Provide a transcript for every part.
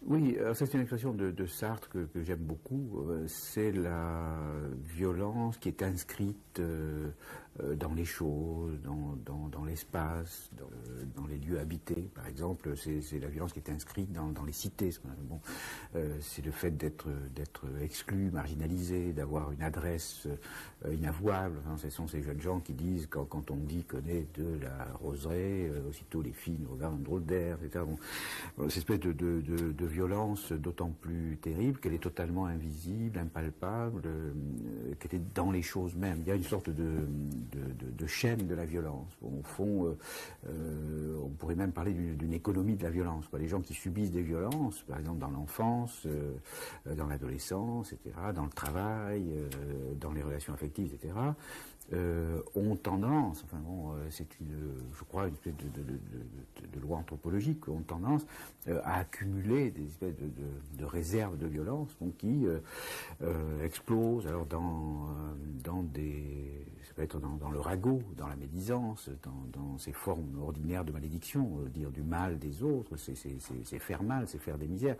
Oui, ça c'est une expression de Sartre que j'aime beaucoup. C'est la violence qui est inscrite dans les choses, dans l'espace, dans les lieux habités. Par exemple, c'est la violence qui est inscrite dans les cités. Bon, c'est le fait d'être exclu, marginalisé, d'avoir une adresse inavouable. Enfin, ce sont ces jeunes gens qui disent, quand on dit qu'on est de la roseraie, aussitôt les filles nous regardent un drôle d'air, etc. Bon, cette espèce de violence d'autant plus terrible qu'elle est totalement invisible, impalpable, qu'elle est dans les choses mêmes. Il y a une sorte de chaîne de la violence. Bon, au fond, on pourrait même parler d'une économie de la violence. Les gens qui subissent des violences, par exemple dans l'enfance, dans l'adolescence, etc., dans le travail, dans les relations affectives, etc., ont tendance, enfin bon, c'est je crois une espèce de loi anthropologique, ont tendance à accumuler des espèces de réserves de violence, donc qui explosent alors dans des, ça peut être dans le ragot, dans la médisance, dans ces formes ordinaires de malédiction, dire du mal des autres, c'est faire mal, c'est faire des misères.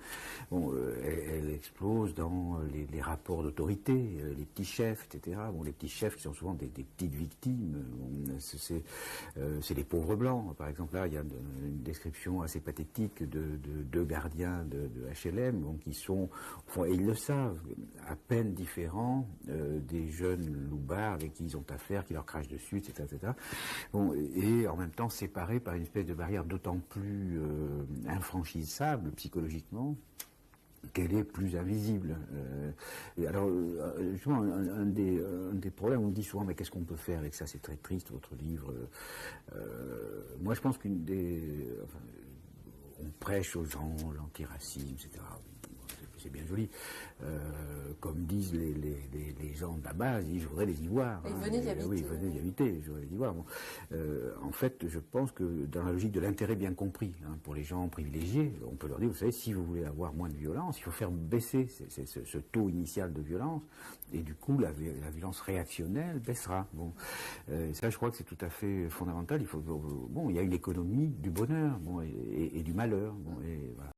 Bon, elle explose dans les rapports d'autorité, les petits chefs, etc. Bon, les petits chefs qui sont souvent des petites victimes. Bon, c'est les pauvres blancs. Par exemple, là, il y a une description assez pathétique de deux gardiens de HLM, bon, qui sont, et ils le savent, à peine différents des jeunes loupards avec qui ils ont affaire, qui leur crachent dessus, etc., etc. Bon, et en même temps séparés par une espèce de barrière d'autant plus infranchissable psychologiquement qu'elle est plus invisible. Alors, justement, un des problèmes, on me dit souvent, mais qu'est-ce qu'on peut faire avec ça? C'est très triste, votre livre. Moi, je pense enfin, on prêche aux gens l'antiracisme, etc. C'est bien joli. Comme disent les gens de la base, ils disent, je voudrais les y voir. Ils venaient y habiter. Oui, ils venaient y habiter, je voudrais les y voir. Bon. En fait, je pense que dans la logique de l'intérêt bien compris, pour les gens privilégiés, on peut leur dire, vous savez, si vous voulez avoir moins de violence, il faut faire baisser ce taux initial de violence, et du coup, la violence réactionnelle baissera. Bon. Ça, je crois que c'est tout à fait fondamental. Il y a une économie du bonheur, bon, et du malheur. Bon, et voilà.